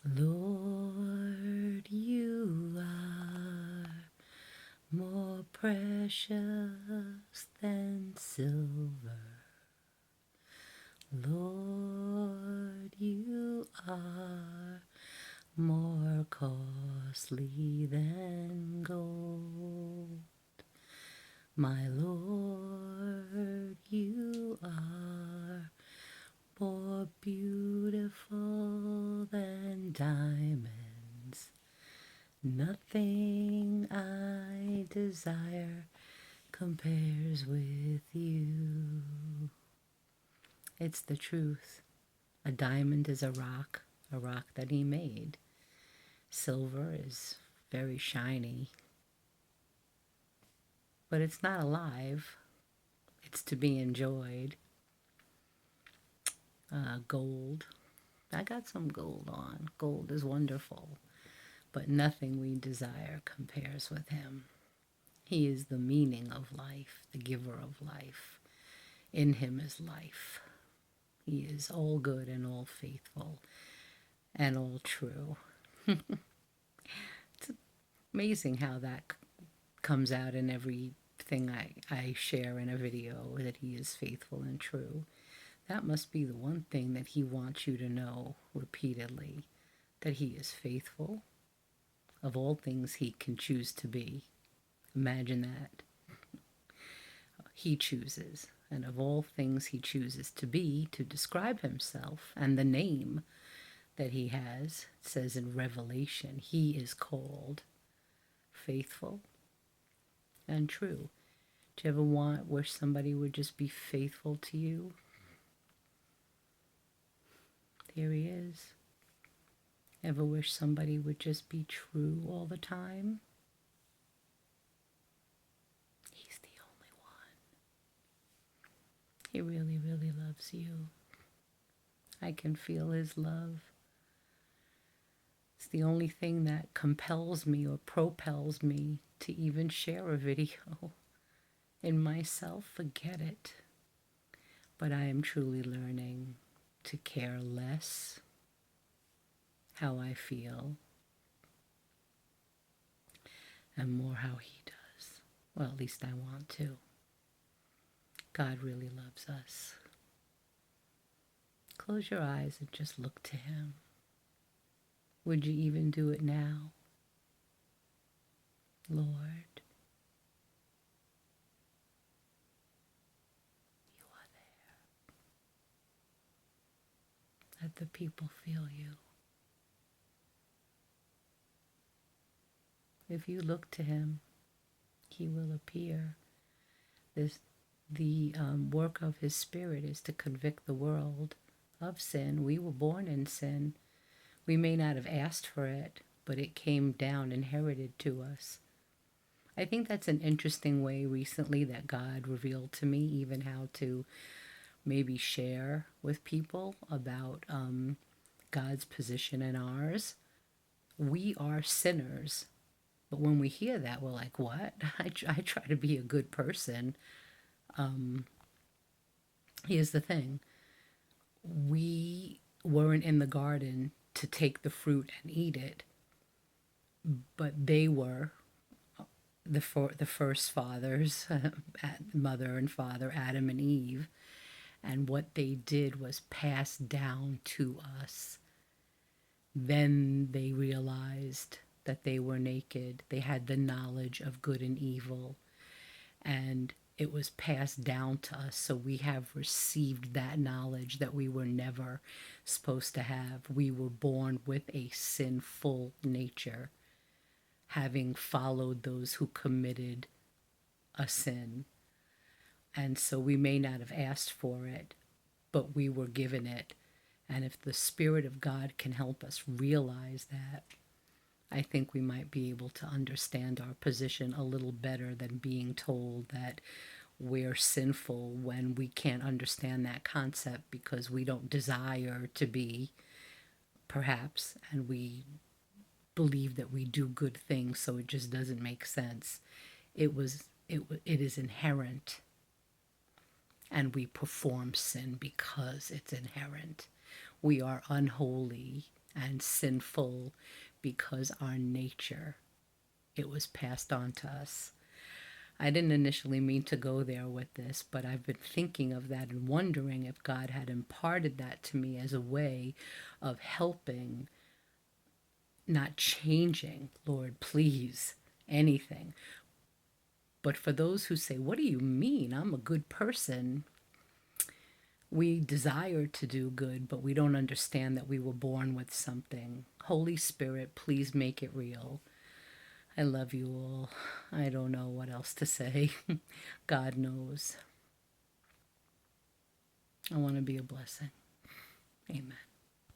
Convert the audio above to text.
Lord, you are more precious than silver. Lord, you are more costly than gold. My Lord, you are more beautiful than diamonds. Nothing I desire compares with you. It's the truth. A diamond is a rock that he made. Silver is very shiny, but it's not alive. It's to be enjoyed. Gold. I got some gold on. Gold is wonderful, but nothing we desire compares with him. He is the meaning of life, the giver of life. In him is life. He is all good and all faithful and all true. It's amazing how that comes out in everything I share in a video, that he is faithful and true. That must be the one thing that he wants you to know repeatedly, that he is faithful. Of all things he can choose to be. Imagine that. He chooses. And of all things he chooses to be, to describe himself, and the name that he has, it says in Revelation, he is called faithful and true. Do you ever wish somebody would just be faithful to you? There he is. Ever wish somebody would just be true all the time? He's the only one. He really, really loves you. I can feel his love. It's the only thing that compels me or propels me to even share a video. In myself, forget it. But I am truly learning to care less how I feel and more how he does. Well, at least I want to. God really loves us. Close your eyes and just look to him. Would you even do it now? Lord, you are there. Let the people feel you. If you look to him, he will appear. The work of his Spirit is to convict the world of sin. We were born in sin. We may not have asked for it, but it came down inherited to us. I think that's an interesting way recently that God revealed to me, even how to maybe share with people about God's position and ours. We are sinners. But when we hear that, we're like, what? I try to be a good person. Here's the thing. We weren't in the garden to take the fruit and eat it, but they were the first fathers, mother and father, Adam and Eve. And what they did was pass down to us. Then they realized that they were naked. They had the knowledge of good and evil. And it was passed down to us. So we have received that knowledge that we were never supposed to have. We were born with a sinful nature, having followed those who committed a sin. And so we may not have asked for it, but we were given it. And if the Spirit of God can help us realize that, I think we might be able to understand our position a little better than being told that we're sinful when we can't understand that concept because we don't desire to be, perhaps, and we believe that we do good things, so it just doesn't make sense. It is inherent, and we perform sin because it's inherent. We are unholy and sinful because our nature, it was passed on to us. I didn't initially mean to go there with this, but I've been thinking of that and wondering if God had imparted that to me as a way of helping, not changing, Lord, please, anything. But for those who say, what do you mean? I'm a good person. We desire to do good, but we don't understand that we were born with something. Holy Spirit, please make it real. I love you all. I don't know what else to say. God knows. I want to be a blessing. Amen.